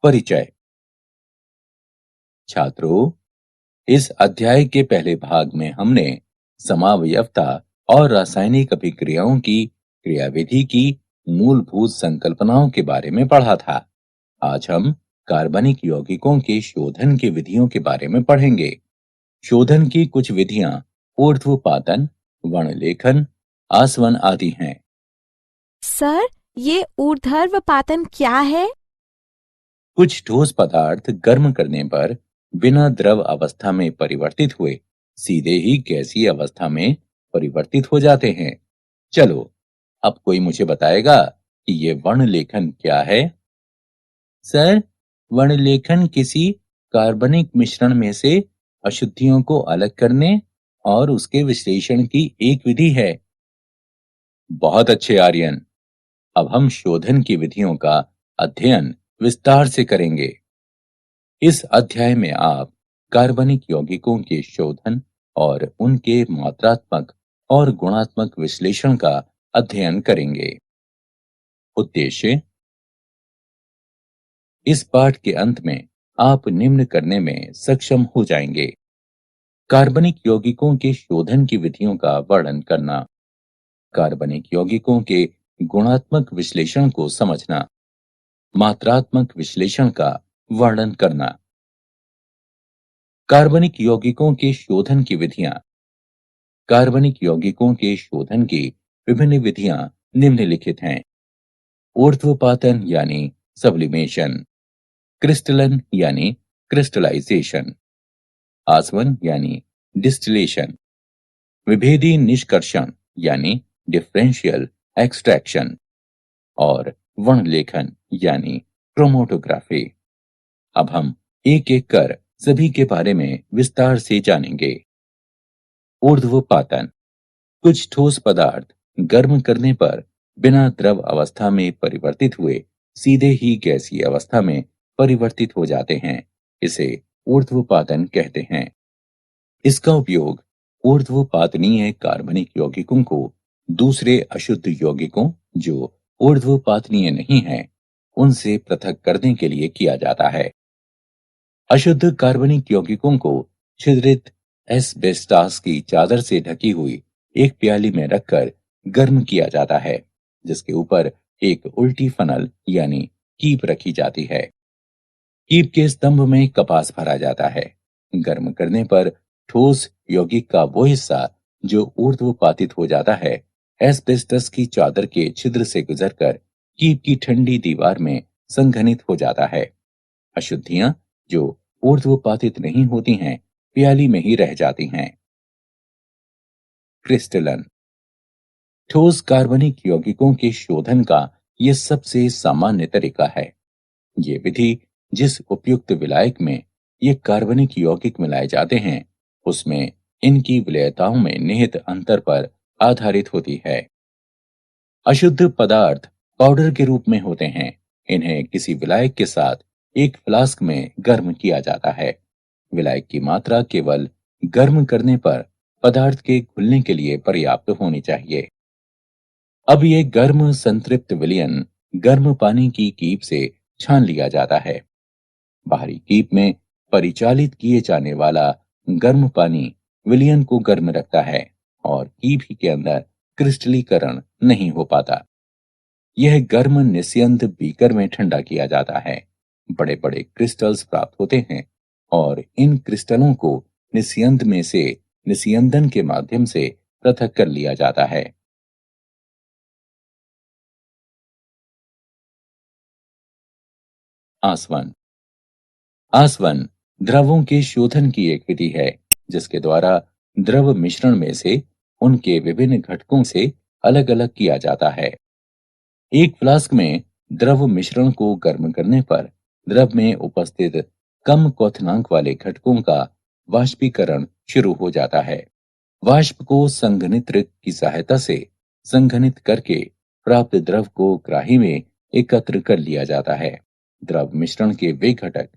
परिचय। छात्रों, इस अध्याय के पहले भाग में हमने समावयवता और रासायनिक अभिक्रियाओं की क्रियाविधि की मूलभूत संकल्पनाओं के बारे में पढ़ा था। आज हम कार्बनिक यौगिकों के शोधन की विधियों के बारे में पढ़ेंगे। शोधन की कुछ विधियां ऊर्ध्वपातन, वर्णलेखन, आसवन आदि हैं। सर, ये ऊर्ध्वपातन क्या है? कुछ ठोस पदार्थ गर्म करने पर बिना द्रव अवस्था में परिवर्तित हुए सीधे ही गैसीय अवस्था में परिवर्तित हो जाते हैं। चलो, अब कोई मुझे बताएगा कि ये वर्णलेखन क्या है? सर, वर्णलेखन किसी कार्बनिक मिश्रण में से अशुद्धियों को अलग करने और उसके विश्लेषण की एक विधि है। बहुत अच्छे आर्यन। अब हम शोधन की विधियों का अध्ययन विस्तार से करेंगे। इस अध्याय में आप कार्बनिक यौगिकों के शोधन और उनके मात्रात्मक और गुणात्मक विश्लेषण का अध्ययन करेंगे। उद्देश्य: इस पाठ के अंत में आप निम्न करने में सक्षम हो जाएंगे। कार्बनिक यौगिकों के शोधन की विधियों का वर्णन करना, कार्बनिक यौगिकों के गुणात्मक विश्लेषण को समझना, मात्रात्मक विश्लेषण का वर्णन करना। कार्बनिक यौगिकों के शोधन की विधियां। कार्बनिक यौगिकों के शोधन की विभिन्न विधियां निम्नलिखित हैं। ऊर्ध्वपातन यानी सब्लिमेशन, क्रिस्टलन यानी क्रिस्टलाइजेशन, आसवन यानी डिस्टिलेशन, विभेदी निष्कर्षण यानी डिफरेंशियल एक्सट्रैक्शन और वर्णलेखन यानी क्रोमैटोग्राफी। अब हम एक एक कर सभी के बारे में विस्तार से जानेंगे। ऊर्ध्वपातन: कुछ ठोस पदार्थ गर्म करने पर बिना द्रव अवस्था में परिवर्तित हुए सीधे ही गैसीय अवस्था में परिवर्तित हो जाते हैं। इसे ऊर्ध्वपातन कहते हैं। इसका उपयोग ऊर्ध्वपातनीय कार्बनिक यौगिकों को दूसरे अशुद्ध यौगिकों जो ऊर्ध्वपातनीय नहीं हैं, उनसे पृथक करने के लिए किया जाता है। अशुद्ध कार्बनिक यौगिकों को छिद्रित एस्बेस्टास की चादर से ढकी हुई एक प्याली में रखकर गर्म किया जाता है, जिसके ऊपर एक उल्टी फनल यानी कीप रखी जाती है। कीप के स्तंभ में कपास भरा जाता है। गर्म करने पर ठोस यौगिक का वो हिस्सा जो ऊर्ध्वपातित हो जाता है, एस्बेस्टस की चादर के छिद्र से गुजरकर कीप की ठंडी दीवार में संघनित हो जाता है। अशुद्धियां जो ऊर्ध्वपातित नहीं होती हैं, प्याली में ही रह जाती हैं। क्रिस्टलन: ठोस कार्बनिक यौगिकों के शोधन का यह सबसे सामान्य तरीका है। ये विधि जिस उपयुक्त विलायक में ये कार्बनिक यौगिक मिलाए जाते हैं, उसमें इनकी विलेयताओं में निहित अंतर पर आधारित होती है। अशुद्ध पदार्थ पाउडर के रूप में होते हैं। इन्हें किसी विलायक के साथ एक फ्लास्क में गर्म किया जाता है। विलायक की मात्रा केवल गर्म करने पर पदार्थ के घुलने के लिए पर्याप्त होनी चाहिए। अब ये गर्म संतृप्त विलयन गर्म पानी की कीप से छान लिया जाता है। बाहरी कीप में परिचालित किए जाने वाला गर्म पानी विलयन को गर्म रखता है और कीप ही के अंदर क्रिस्टलीकरण नहीं हो पाता। यह गर्म निस्यंद बीकर में ठंडा किया जाता है। बड़े बड़े क्रिस्टल्स प्राप्त होते हैं और इन क्रिस्टलों को निस्यंद में से निस्यंदन के माध्यम से पृथक कर लिया जाता है। आसवन: आसवन द्रवों के शोधन की एक विधि है, जिसके द्वारा द्रव मिश्रण में से उनके विभिन्न घटकों से अलग अलग किया जाता है। एक फ्लास्क में द्रव मिश्रण को गर्म करने पर द्रव में उपस्थित कम क्वथनांक वाले घटकों का वाष्पीकरण शुरू हो जाता है। वाष्प को संघनित्र की सहायता से संघनित करके प्राप्त द्रव को ग्राही में एकत्र कर लिया जाता है। द्रव मिश्रण के वे घटक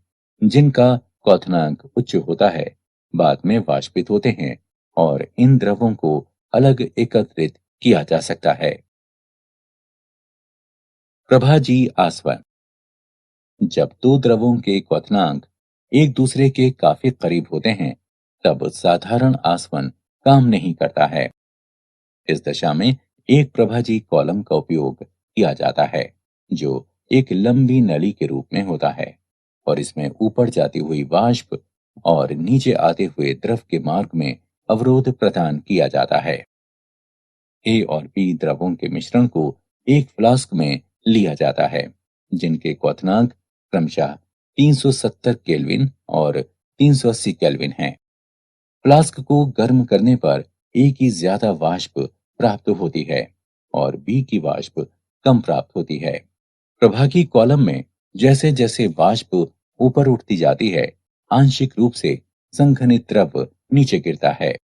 जिनका क्वथनांक उच्च होता है, बाद में वाष्पित होते हैं और इन द्रवों को अलग एकत्रित किया जा सकता है। प्रभाजी आसवन: जब दो द्रवों के क्वथनांक एक दूसरे के काफी करीब होते हैं, तब साधारण आसवन काम नहीं करता है। इस दशा में एक प्रभाजी कॉलम का उपयोग किया जाता है, जो एक लंबी नली के रूप में होता है और इसमें ऊपर जाती हुई वाष्प और नीचे आते हुए द्रव के मार्ग में अवरोध प्रदान किया जाता है। ए और बी द्रवों के मिश्रण को एक फ्लास्क में लिया जाता है, जिनके क्वथनांक क्रमशः 370 केल्विन और 380 केल्विन हैं। फ्लास्क को गर्म करने पर ए की ज्यादा वाष्प प्राप्त होती है और बी की वाष्प कम प्राप्त होती है। प्रभागी कॉलम में जैसे जैसे वाष्प ऊपर उठती जाती है, आंशिक रूप से संघनित द्रव नीचे गिरता है।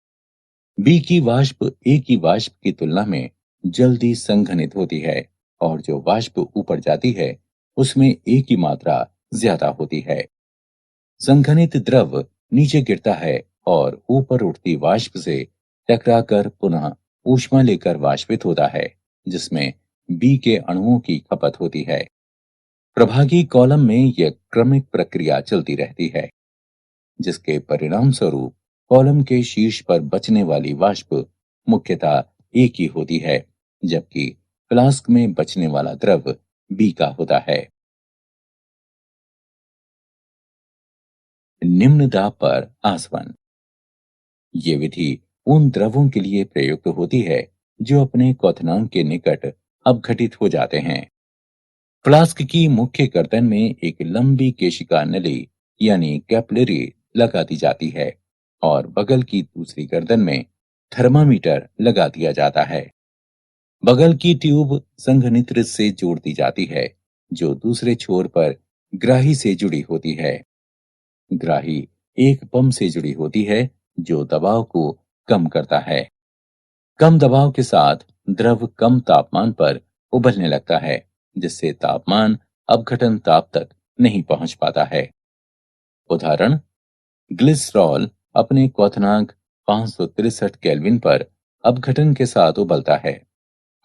बी की वाष्प ए की वाष्प की तुलना में जल्दी संघनित होती है और जो वाष्प ऊपर जाती है, उसमें ए की मात्रा ज्यादा होती है। संघनित द्रव नीचे गिरता है और ऊपर उठती वाष्प से टकराकर पुनः ऊष्मा लेकर वाष्पित होता है, जिसमें बी के अणुओं की खपत होती है। प्रभागी कॉलम में यह क्रमिक प्रक्रिया चलती रहती है, जिसके परिणाम स्वरूप कॉलम के शीर्ष पर बचने वाली वाष्प मुख्यतः ए की होती है, जबकि फ्लास्क में बचने वाला द्रव बी का होता है। निम्न दाब पर आसवन। ये विधि उन द्रवों के लिए प्रयुक्त होती है जो अपने क्वथनांक के निकट अपघटित हो जाते हैं। फ्लास्क की मुख्य गर्दन में एक लंबी केशिका नली यानी कैपिलरी लगा दी जाती है और बगल की दूसरी गर्दन में थर्मामीटर लगा दिया जाता है। बगल की ट्यूब संघनित्र से जोड़ दी जाती है, जो दूसरे छोर पर ग्राही से जुड़ी होती है। ग्राही एक पंप से जुड़ी होती है, जो दबाव को कम करता है। कम दबाव के साथ द्रव कम तापमान पर उबलने लगता है, जिससे तापमान अपघटन ताप तक नहीं पहुंच पाता है। उदाहरण, ग्लिसरॉल अपने क्वथनांक 563 केल्विन पर अपघटन के साथ उबलता है,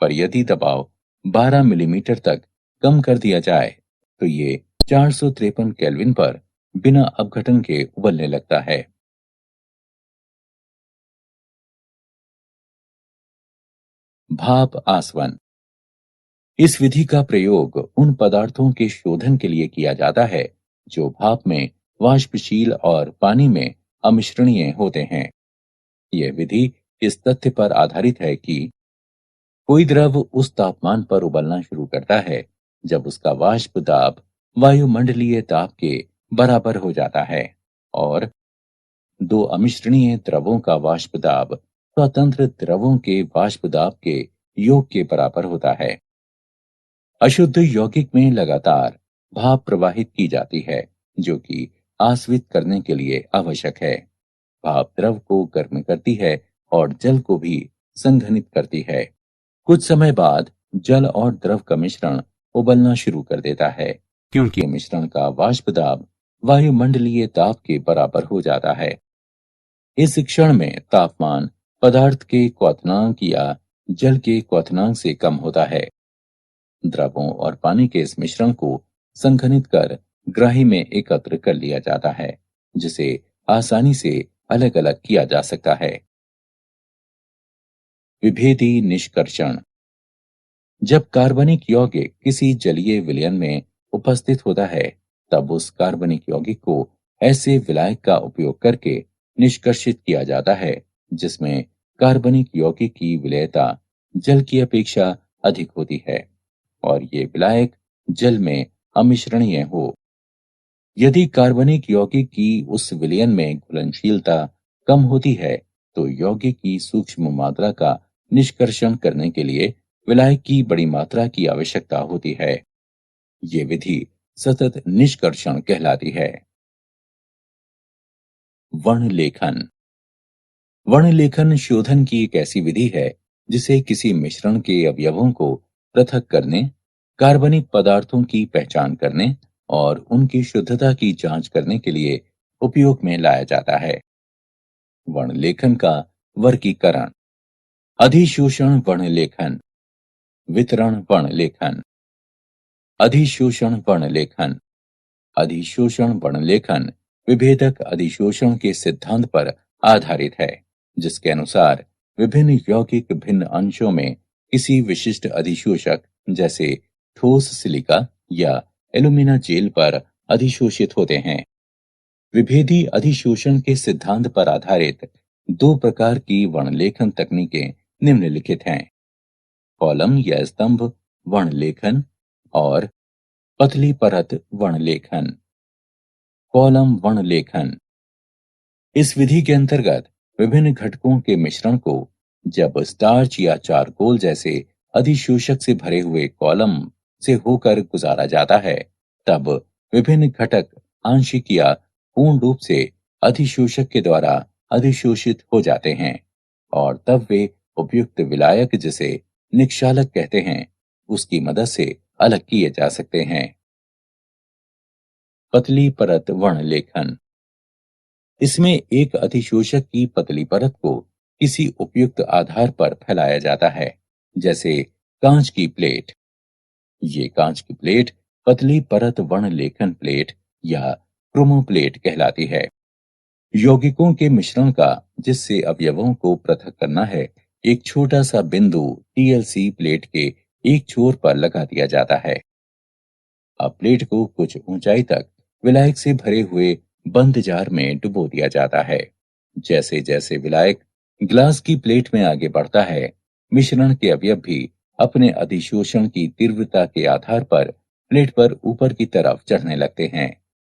पर यदि दबाव 12 मिलीमीटर तक कम कर दिया जाए, तो ये 453 केल्विन पर बिना अपघटन के उबलने लगता है। भाप आसवन। इस विधि का प्रयोग उन पदार्थों के शोधन के लिए किया जाता है जो भाप में वाष्पशील और पानी में अमिश्रणीय होते हैं। यह विधि इस तथ्य पर आधारित है कि कोई द्रव उस तापमान पर उबलना शुरू करता है जब उसका वाष्प दाब वायुमंडलीय दाब के बराबर हो जाता है और दो अमिश्रणीय द्रवों का वाष्प दाब स्वतंत्र द्रवों के वाष्प दाब के योग के बराबर होता है। अशुद्ध यौगिक में लगातार भाप प्रवाहित की जाती है, जो कि आसवित करने के लिए आवश्यक है। भाप द्रव को गर्म करती है और जल को भी संघनित करती है। कुछ समय बाद जल और द्रव का मिश्रण उबलना शुरू कर देता है, क्योंकि मिश्रण का वाष्प दाब वायुमंडलीय दाब के बराबर हो जाता है। इस क्षण में तापमान पदार्थ के क्वथनांक या जल के क्वथनांक से कम होता है। द्रवों और पानी के इस मिश्रण को संघनित कर ग्राही में एकत्र कर लिया जाता है, जिसे आसानी से अलग अलग किया जा सकता है। विभेदी निष्कर्षण। जब कार्बनिक यौगिक किसी जलीय विलयन में उपस्थित होता है, तब उस कार्बनिक यौगिक को ऐसे विलायक का उपयोग करके निष्कर्षित किया जाता है जिसमें कार्बनिक यौगिक की विलेयता जल की अपेक्षा अधिक होती है और ये विलायक जल में अमिश्रणीय हो। यदि कार्बनिक यौगिक की उस विलयन में घुलनशीलता कम होती है, तो यौगिक की सूक्ष्म मात्रा का निष्कर्षण करने के लिए विलायक की बड़ी मात्रा की आवश्यकता होती है। ये विधि सतत निष्कर्षण कहलाती है। वर्णलेखन। वर्णलेखन शोधन की एक ऐसी विधि है जिसे किसी मिश्रण के अवयवों को पृथक करने, कार्बनिक पदार्थों की पहचान करने और उनकी शुद्धता की जांच करने के लिए उपयोग में लाया जाता है। वर्णलेखन का वर्गीकरण। अधिशोषण वर्णलेखन, वितरण वर्णलेखन। अधिशोषण वर्णलेखन अधिशोषण वर्णलेखन विभेदक अधिशोषण के सिद्धांत पर आधारित है, जिसके अनुसार विभिन्न यौगिक भिन्न अंशों में किसी विशिष्ट अधिशोषक जैसे ठोस सिलिका या एल्यूमिना जेल पर अधिशोषित होते हैं। विभेदी अधिशोषण के सिद्धांत पर आधारित दो प्रकार की वर्णलेखन तकनीकें निम्नलिखित हैं: कॉलम या स्तंभ वर्णलेखन और पतली परत वर्णलेखन। कॉलम वर्णलेखन, इस विधि के अंतर्गत विभिन्न घटकों के मिश्रण को जब स्टार्च या चारकोल जैसे अधिशोषक से भरे हुए कॉलम से होकर गुजारा जाता है, तब विभिन्न घटक आंशिक या पूर्ण रूप से अधिशोषक के द्वारा अधिशोषित हो जाते हैं और तब वे उपयुक्त विलायक, जिसे निक्षालक कहते हैं, उसकी मदद से अलग किए जा सकते हैं। पतली परत वर्णलेखन, इसमें एक अधिशोषक की पतली परत को किसी उपयुक्त आधार पर फैलाया जाता है, जैसे कांच की प्लेट। ये कांच की प्लेट पतली परत वर्णलेखन प्लेट या क्रोमोप्लेट कहलाती है। यौगिकों के मिश्रण का जिससे अवयवों को पृथक करना है, एक छोटा सा बिंदु टीएलसी प्लेट के एक छोर पर लगा दिया जाता है। अब प्लेट को कुछ ऊंचाई तक विलायक से भरे हुए बंद जार में डुबो दिया जाता है। जैसे जैसे विलायक ग्लास की प्लेट में आगे बढ़ता है, मिश्रण के अवयव भी अपने अधिशोषण की तीव्रता के आधार पर प्लेट पर ऊपर की तरफ चढ़ने लगते हैं।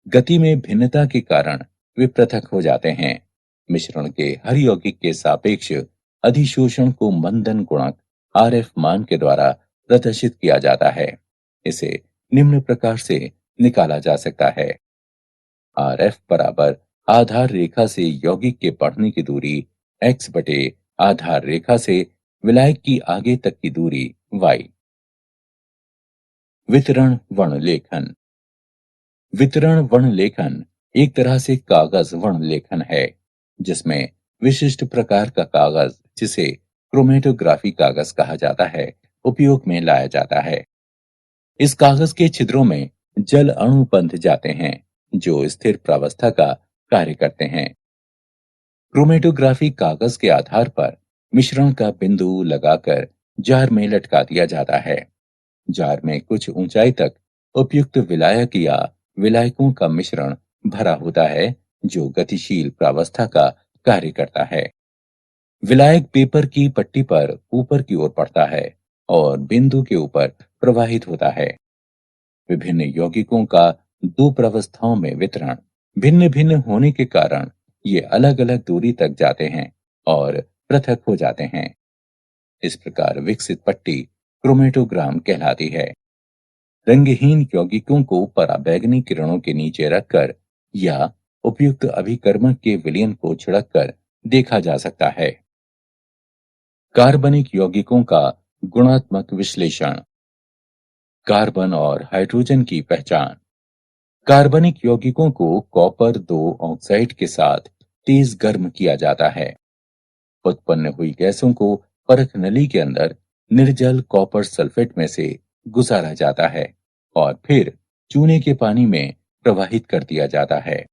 गति में भिन्नता के कारण वे पृथक हो जाते हैं। मिश्रण के हर यौगिक के सापेक्ष अधिशोषण को मंदन गुणक आरएफ मान के द्वारा प्रदर्शित किया जाता है। इसे निम्न प्रकार से निकाला जा सकता है: आर एफ बराबर आधार रेखा से यौगिक के बढ़ने की दूरी x बटे आधार रेखा से विलायक की आगे तक की दूरी y। वितरण वर्णलेखन, वितरण वर्णलेखन एक तरह से कागज वर्णलेखन है, जिसमें विशिष्ट प्रकार का कागज, जिसे क्रोमेटोग्राफी कागज कहा जाता है, उपयोग में लाया जाता है। इस कागज के छिद्रों में जल अणु बंध जाते हैं, जो स्थिर प्रावस्था का कार्य करते हैं। क्रोमेटोग्राफी कागज के आधार पर मिश्रण का बिंदु लगाकर जार में लटका दिया जाता है। जार में कुछ ऊंचाई तक उपयुक्त विलायक या विलायकों का मिश्रण भरा होता है, जो गतिशील प्रावस्था का कार्य करता है। विलायक पेपर की पट्टी पर ऊपर की ओर पड़ता है और बिंदु के ऊपर प्रवाहित होता है। विभिन्न यौगिकों का दो प्रावस्थाओं में वितरण भिन्न भिन्न होने के कारण ये अलग अलग दूरी तक जाते हैं और पृथक हो जाते हैं। इस प्रकार विकसित पट्टी क्रोमेटोग्राम कहलाती है। रंगहीन यौगिकों को पराबैंगनी किरणों के नीचे रखकर या उपयुक्त अभिकर्मक के विलयन को छिड़ककर देखा जा सकता है। कार्बनिक यौगिकों का गुणात्मक विश्लेषण, कार्बन और हाइड्रोजन की पहचान। कार्बनिक यौगिकों को कॉपर 2 ऑक्साइड के साथ तेज गर्म किया जाता है। उत्पन्न हुई गैसों को परख नली के अंदर निर्जल कॉपर सल्फेट में से गुजारा जाता है और फिर चूने के पानी में प्रवाहित कर दिया जाता है।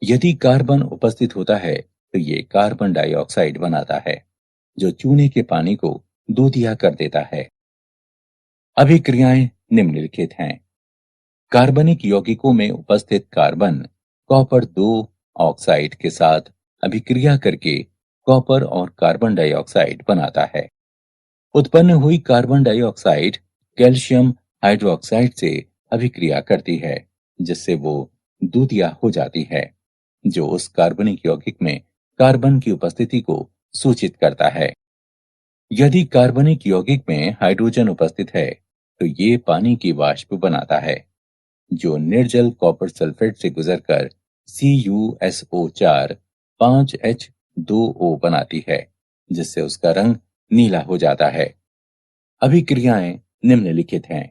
यदि कार्बन उपस्थित होता है तो ये कार्बन डाइऑक्साइड बनाता है, जो चूने के पानी को दूधिया कर देता है। अभिक्रियाएं निम्नलिखित हैं: कार्बनिक यौगिकों में उपस्थित कार्बन कॉपर 2 ऑक्साइड के साथ अभिक्रिया करके कॉपर और कार्बन डाइऑक्साइड बनाता है। उत्पन्न हुई कार्बन डाइऑक्साइड कैल्शियम हाइड्रोक्साइड से अभिक्रिया करती है, जिससे वो दूधिया हो जाती है, जो उस कार्बनिक यौगिक में कार्बन की उपस्थिति को सूचित करता है। यदि कार्बनिक यौगिक में हाइड्रोजन उपस्थित है तो ये पानी की वाष्प बनाता है, जो निर्जल कॉपर सल्फेट से गुजरकर CuSO4 5H2O बनाती है, जिससे उसका रंग नीला हो जाता है। अभिक्रियाएं निम्नलिखित हैं: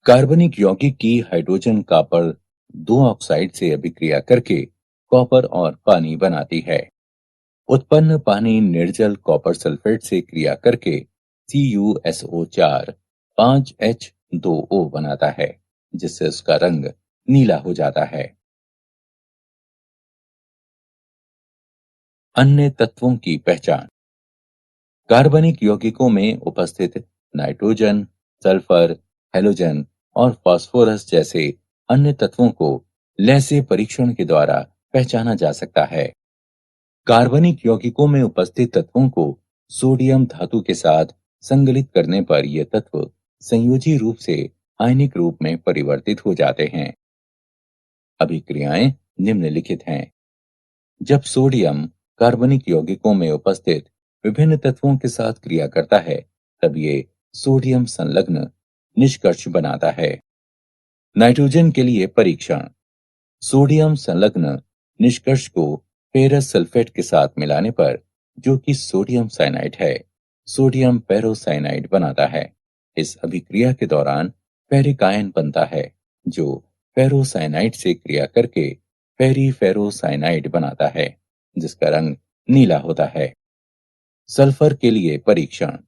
कार्बनिक यौगिक की हाइड्रोजन कॉपर 2 ऑक्साइड से अभिक्रिया करके कॉपर और पानी बनाती है। उत्पन्न पानी निर्जल कॉपर सल्फेट से क्रिया करके CuSO4 5H2O बनाता है, जिससे उसका रंग नीला हो जाता है। अन्य तत्वों की पहचान। कार्बनिक यौगिकों में उपस्थित नाइट्रोजन, सल्फर, हैलोजन और फास्फोरस जैसे अन्य तत्वों को लैसे परीक्षण के द्वारा पहचाना जा सकता है। कार्बनिक यौगिकों में उपस्थित तत्वों को सोडियम धातु के साथ संगलित करने पर ये तत्व संयोजी रूप से आयनिक रूप में परिवर्तित हो जाते हैं। अभिक्रियाएं निम्नलिखित हैं। जब सोडियम कार्बनिक यौगिकों में उपस्थित विभिन्न तत्वों के साथ क्रिया करता है, तब ये सोडियम संलग्न निष्कर्ष बनाता है। नाइट्रोजन के लिए परीक्षण। सोडियम संलग्न निष्कर्ष को फेरस सल्फेट के साथ मिलाने पर, जो कि सोडियम साइनाइड है, सोडियम पेरोसाइनाइड बनाता है। इस अभिक्रिया के दौरान फेरिक आयन बनता है, जो फेरोसाइनाइड से क्रिया करके फेरीफेरोसाइनाइड बनाता है, जिसका रंग नीला होता है। सल्फर के लिए परीक्षण।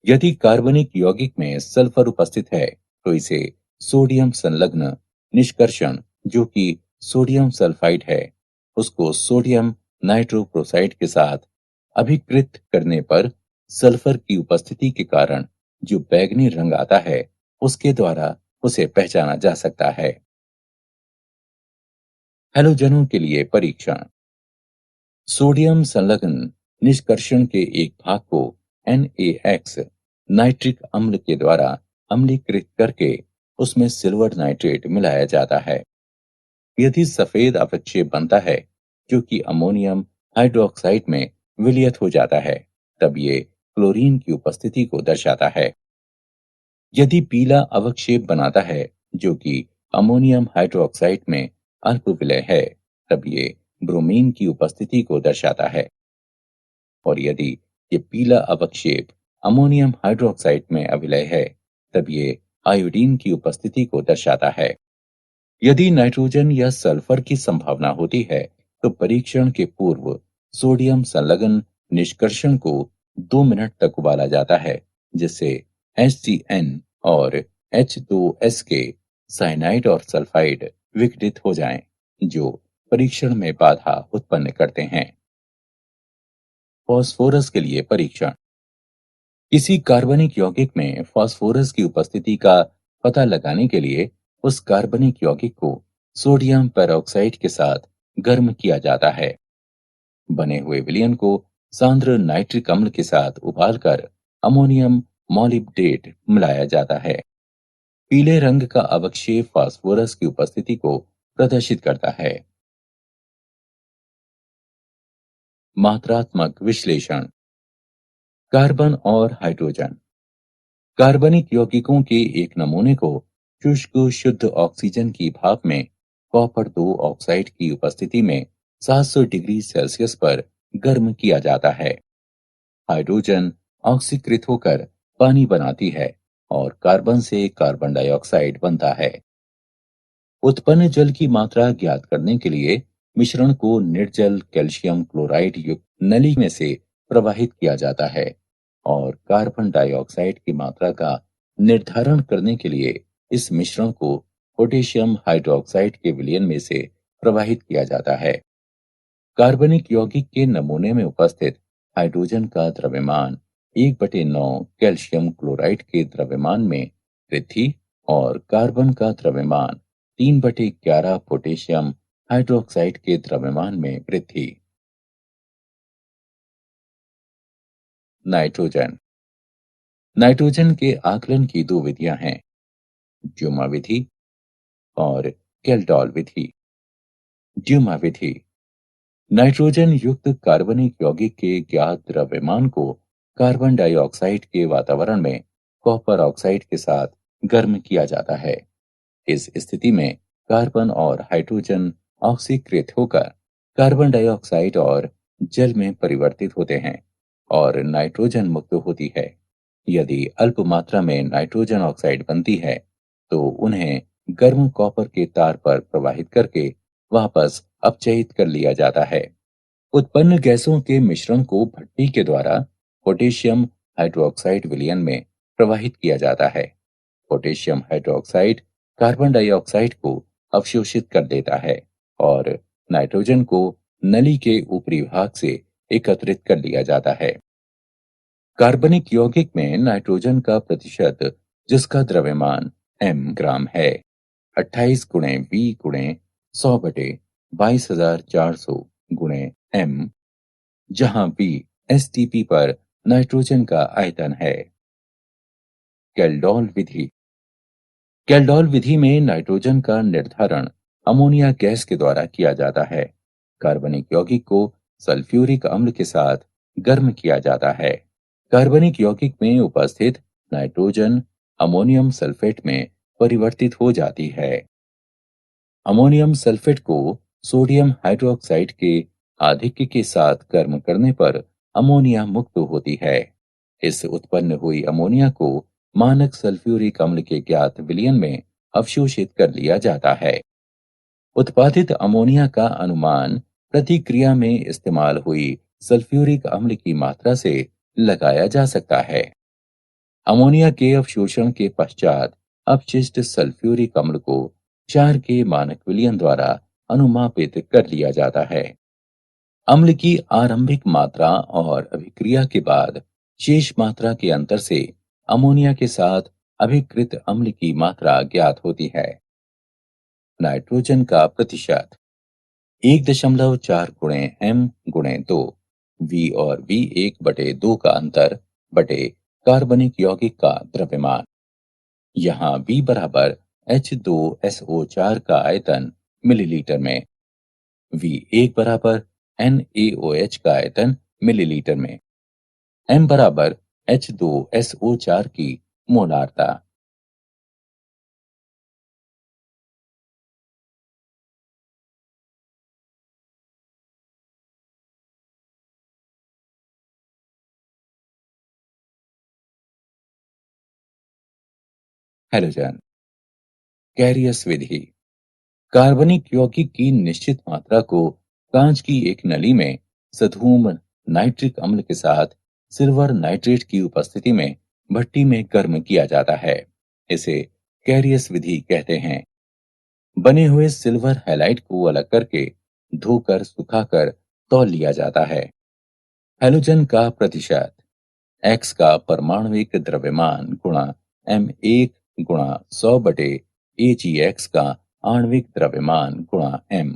यदि कार्बनिक यौगिक में सल्फर उपस्थित है, तो इसे सोडियम संलग्न निष्कर्षण, जो कि सोडियम सल्फाइड है, उसको सोडियम नाइट्रोक्लोराइड के साथ अभिकृत करने पर सल्फर की उपस्थिति के कारण जो बैंगनी रंग आता है, उसके द्वारा उसे पहचाना जा सकता है। हैलोजनों के लिए परीक्षण। सोडियम संलग्न निष्कर्षण के एक भाग को NaX नाइट्रिक अम्ल के द्वारा अम्लीकृत करके उसमें सिल्वर नाइट्रेट मिलाया जाता है। यदि सफेद अपक्षेप बनता है, जो कि अमोनियम हाइड्रोक्साइड में विलयत हो जाता है, तब ये क्लोरीन की उपस्थिति को दर्शाता है। यदि पीला अवक्षेप बनाता है, जो कि अमोनियम हाइड्रोक्साइड में अल्प विलय है, तब ये ब्रोमीन की उपस्थिति को दर्शाता है। और यदि ये पीला अवक्षेप अमोनियम हाइड्रोक्साइड में अविलय है, तब ये आयोडीन की उपस्थिति को दर्शाता है। यदि नाइट्रोजन या सल्फर की संभावना होती है, तो परीक्षण के पूर्व सोडियम संलग्न निष्कर्षण को 2 मिनट तक उबाला जाता है, जिससे HCN और H2S के साइनाइड और सल्फाइड विघटित हो जाएं, जो परीक्षण में बाधा उत्पन्न करते हैं। फास्फोरस के लिए परीक्षण। किसी कार्बनिक यौगिक में फास्फोरस की उपस्थिति का पता लगाने के लिए उस कार्बनिक यौगिक को सोडियम पेरोक्साइड के साथ गर्म किया जाता है। बने हुए विलयन को सांद्र नाइट्रिक अम्ल के साथ उबालकर अमोनियम मॉलिब्डेट मिलाया जाता है। पीले रंग का अवक्षेप फास्फोरस की उपस्थिति को प्रदर्शित करता है। मात्रात्मक विश्लेषण। कार्बन और हाइड्रोजन। कार्बनिक यौगिकों के एक नमूने को शुष्क शुद्ध ऑक्सीजन की भाप में कॉपर 2 ऑक्साइड की उपस्थिति में 700 डिग्री सेल्सियस पर गर्म किया जाता है। हाइड्रोजन ऑक्सीकृत होकर पानी बनाती है और कार्बन से कार्बन डाइऑक्साइड बनता है। उत्पन्न जल की मात्रा ज्ञात करने के लिए मिश्रण को निर्जल कैल्शियम क्लोराइड युक्त नली में से प्रवाहित किया जाता है और कार्बन डाइऑक्साइड की मात्रा का निर्धारण करने के लिए इस मिश्रण को पोटेशियम हाइड्रोक्साइड के विलयन में से प्रवाहित किया जाता है। कार्बनिक यौगिक के नमूने में उपस्थित हाइड्रोजन का द्रव्यमान 1/9 कैल्शियम क्लोराइड के द्रव्यमान में वृद्धि और कार्बन का द्रव्यमान 3/11 पोटेशियम हाइड्रोक्साइड के द्रव्यमान में वृद्धि। नाइट्रोजन। नाइट्रोजन के आकलन की 2 विधियां हैं, ड्यूमा विधि और केल्डॉल विधि। ड्यूमा विधि नाइट्रोजन युक्त कार्बनिक यौगिक के ज्ञात द्रव्यमान को कार्बन डाइऑक्साइड के वातावरण में कॉपर ऑक्साइड के साथ गर्म किया जाता है। इस स्थिति में कार्बन और हाइड्रोजन ऑक्सीकृत होकर कार्बन डाइऑक्साइड और जल में परिवर्तित होते हैं और नाइट्रोजन मुक्त होती है। यदि अल्प मात्रा में नाइट्रोजन ऑक्साइड बनती है, तो उन्हें गर्म कॉपर के तार पर प्रवाहित करके वापस अपचयित कर लिया जाता है। उत्पन्न गैसों के मिश्रण को भट्टी के द्वारा पोटेशियम हाइड्रोक्साइड विलयन में प्रवाहित किया जाता है। पोटेशियम हाइड्रोक्साइड कार्बन डाइऑक्साइड को अवशोषित कर देता है और नाइट्रोजन को नली के ऊपरी भाग से एकत्रित कर लिया जाता है। कार्बनिक यौगिक में नाइट्रोजन का प्रतिशत, जिसका द्रव्यमान m ग्राम है, 28 गुणे V गुणे 100 बटे 22,400 गुणे m, जहां V एसटीपी पर नाइट्रोजन का आयतन है। कैल्डोल विधि। कैल्डोल विधि में नाइट्रोजन का निर्धारण अमोनिया गैस के द्वारा किया जाता है। कार्बनिक यौगिक को सल्फ्यूरिक अम्ल के साथ गर्म किया जाता है। कार्बनिक यौगिक में उपस्थित नाइट्रोजन अमोनियम सल्फेट में परिवर्तित हो जाती है। अमोनियम सल्फेट को सोडियम हाइड्रोक्साइड के आधिक्य के साथ गर्म करने पर अमोनिया मुक्त होती है। इस उत्पन्न हुई अमोनिया को मानक सल्फ्यूरिक अम्ल के ज्ञात विलयन में अवशोषित कर लिया जाता है। उत्पादित अमोनिया का अनुमान प्रतिक्रिया में इस्तेमाल हुई सल्फ्यूरिक अम्ल की मात्रा से लगाया जा सकता है। अमोनिया के अवशोषण के पश्चात अपशिष्ट सल्फ्यूरिक अम्ल को क्षार के मानक विलयन द्वारा अनुमापित कर लिया जाता है। अम्ल की आरंभिक मात्रा और अभिक्रिया के बाद शेष मात्रा के अंतर से अमोनिया के साथ अभिकृत अम्ल की मात्रा ज्ञात होती है। नाइट्रोजन का प्रतिशत 1.4 गुणे m गुणे 2, V और V1/2 का अंतर बटे कार्बनिक यौगिक का द्रव्यमान। यहाँ V बराबर H2SO4 का आयतन मिलीलीटर में, V1 बराबर NaOH का आयतन मिलीलीटर में, m बराबर H2SO4 की मोलारता। हैलोजन। कैरियस विधि। कार्बनिक यौगिक की निश्चित मात्रा को कांच की एक नली में सधूम नाइट्रिक अम्ल के साथ सिल्वर नाइट्रेट की उपस्थिति में भट्टी में गर्म किया जाता है। इसे कैरियस विधि कहते हैं। बने हुए सिल्वर हैलाइड को अलग करके धोकर सुखाकर तौल लिया जाता है। हैलोजन का प्रतिशत x का परमाणविक द्रव्यमान गुणा m1 गुणा 100 बटे Ag(x) का आणविक द्रव्यमान गुणा m।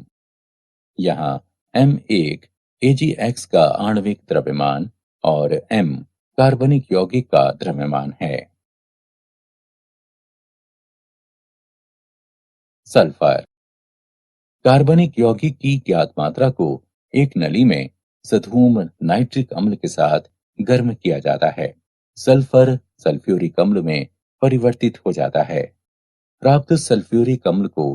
यहाँ m1 Ag(x) का आणविक द्रव्यमान और m कार्बनिक यौगिक का द्रव्यमान है। सल्फर। कार्बनिक यौगिक की ज्ञात मात्रा को एक नली में सधूम नाइट्रिक अम्ल के साथ गर्म किया जाता है। सल्फर सल्फ्यूरिक अम्ल में परिवर्तित हो जाता है। प्राप्त सल्फ्यूरिक अम्ल को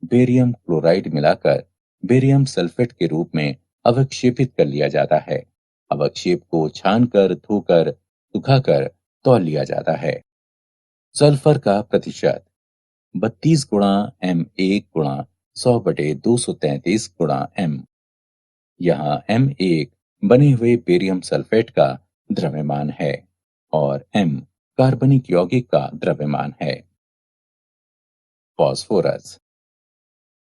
बेरियम क्लोराइड मिलाकर बेरियम सल्फेट के रूप में अवक्षेपित कर लिया जाता है। अवक्षेप को छानकर धोकर सुखाकर तौल लिया जाता है। सल्फर का प्रतिशत 32 गुणा m1 गुणा 100 बटे 233 गुणा m। यहाँ m1 बने हुए बेरियम सल्फेट का द्रव्यमान है और m कार्बनिक यौगिक का द्रव्यमान है। फास्फोरस।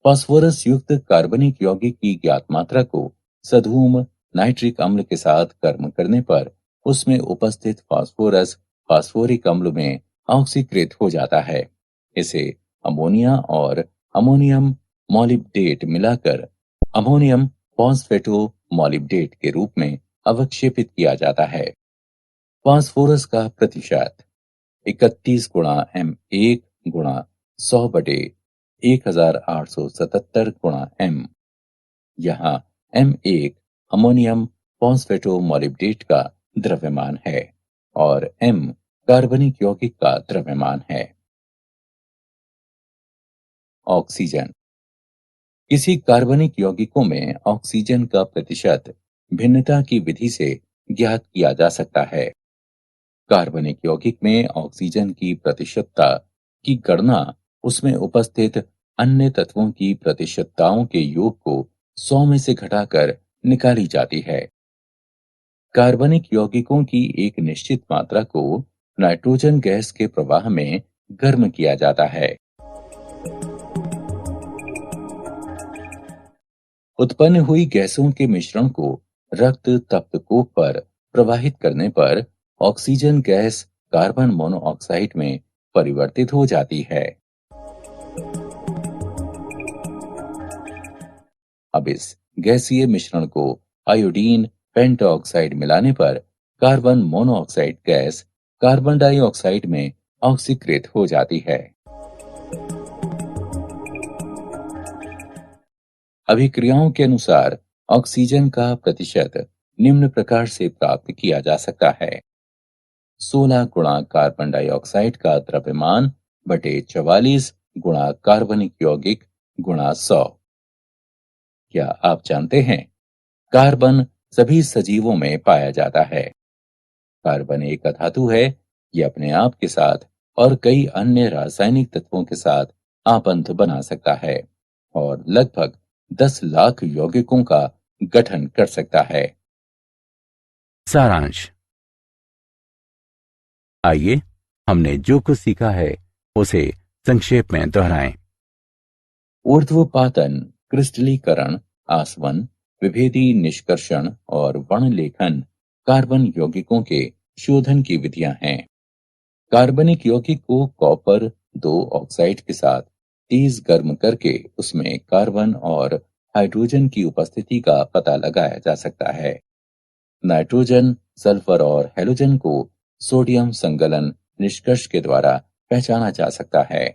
फास्फोरस युक्त कार्बनिक यौगिक की ज्ञात मात्रा को सधूम नाइट्रिक अम्ल के साथ गर्म करने पर उसमें उपस्थित फास्फोरस फास्फोरिक अम्ल में ऑक्सीकृत हो जाता है। इसे अमोनिया और अमोनियम मॉलिब्डेट मिलाकर अमोनियम फॉस्फेटो मॉलिब्डेट के रूप में अवक्षेपित किया जाता है। फास्फोरस का प्रतिशत 31 गुणा m1 गुणा 100 बटे 1877 गुणा m। यहाँ m1 अमोनियम फॉस्फेटो मॉलिब्डेट का द्रव्यमान है और m कार्बनिक यौगिक का द्रव्यमान है। ऑक्सीजन। किसी कार्बनिक यौगिकों में ऑक्सीजन का प्रतिशत भिन्नता की विधि से ज्ञात किया जा सकता है। कार्बनिक यौगिक में ऑक्सीजन की प्रतिशतता की गणना उसमें उपस्थित अन्य तत्वों की प्रतिशतताओं के योग को 100 में से घटाकर निकाली जाती है। कार्बनिक यौगिकों की एक निश्चित मात्रा को नाइट्रोजन गैस के प्रवाह में गर्म किया जाता है। उत्पन्न हुई गैसों के मिश्रण को रक्त तप्तकोप पर प्रवाहित करने पर ऑक्सीजन गैस कार्बन मोनोऑक्साइड में परिवर्तित हो जाती है। अब इस गैसीय मिश्रण को आयोडीन पेंटॉक्साइड मिलाने पर carbon monoxide gas carbon dioxide में ऑक्सीकृत हो जाती है। अभिक्रियाओं के अनुसार ऑक्सीजन का प्रतिशत निम्न प्रकार से प्राप्त किया जा सकता है: 16 गुणा कार्बन डाइऑक्साइड का द्रव्यमान बटे 44 गुणा कार्बनिक यौगिक गुणा 100। क्या आप जानते हैं कार्बन सभी सजीवों में पाया जाता है? कार्बन एक अधातु है। ये अपने आप के साथ और कई अन्य रासायनिक तत्वों के साथ आबंध बना सकता है और लगभग 10 लाख यौगिकों का गठन कर सकता है। सारांश। आइए हमने जो कुछ सीखा है उसे संक्षेप में दोहराएं। ऊर्ध्वपातन, क्रिस्टलीकरण, आसवन, विभेदी निष्कर्षण और वर्णलेखन कार्बन यौगिकों के शोधन की विधियां हैं। कार्बनिक यौगिक को कॉपर 2 ऑक्साइड के साथ तेज गर्म करके उसमें कार्बन और हाइड्रोजन की उपस्थिति का पता लगाया जा सकता है। नाइट्रोजन, सल्फर और हैलोजन को सोडियम संगलन निष्कर्ष के द्वारा पहचाना जा सकता है।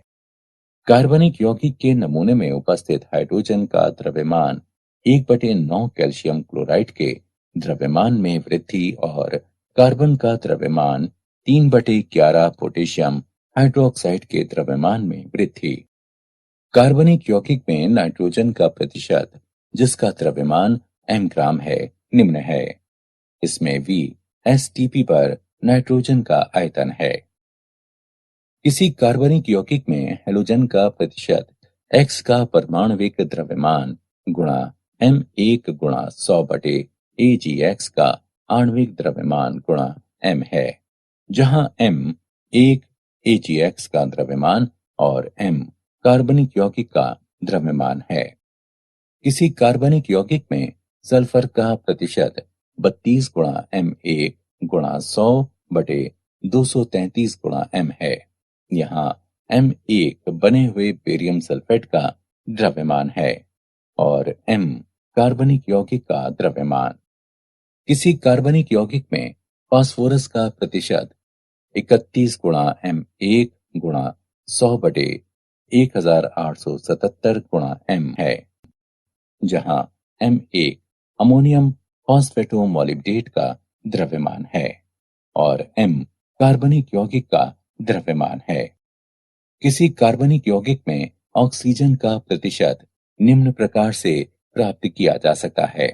कार्बनिक यौगिक के नमूने में उपस्थित हाइड्रोजन का द्रव्यमान 1/9 कैल्शियम क्लोराइड के द्रव्यमान में वृद्धि और कार्बन का द्रव्यमान 3/11 पोटेशियम हाइड्रोक्साइड के द्रव्यमान में वृद्धि। कार्बनिक यौगिक में नाइट्रोजन का प्रतिशत, जिसका द्रव्यमान m ग्राम है, निम्न है। इसमें V STP पर नाइट्रोजन का आयतन है। किसी कार्बनिक यौगिक में हैलोजन का प्रतिशत x का परमाणविक द्रव्यमान गुणा m1 गुणा 100 बटे AgX का आणविक द्रव्यमान गुणा m है, जहां m 1 AgX का द्रव्यमान और m कार्बनिक यौगिक का द्रव्यमान है। किसी कार्बनिक यौगिक में सल्फर का प्रतिशत 32 गुणा m1 गुणा 100 बटे 233 गुणा m है। यहाँ M1 बने हुए बेरियम सल्फेट का द्रव्यमान है और M कार्बनिक यौगिक का द्रव्यमान। किसी कार्बनिक यौगिक में फास्फोरस का प्रतिशत 31 गुणा M1 गुणा 100 बटे 1877 गुणा M है, जहां M1 अमोनियम फॉस्फेटोमोलिब्डेट का द्रव्यमान है और M कार्बनिक यौगिक का द्रव्यमान है। किसी कार्बनिक यौगिक में ऑक्सीजन का प्रतिशत निम्न प्रकार से प्राप्त किया जा सकता है: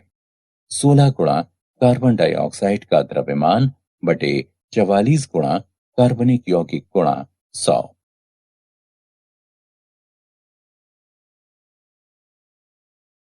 16 गुणा कार्बन डाइऑक्साइड का द्रव्यमान बटे 44 गुणा कार्बनिक यौगिक गुणा 100।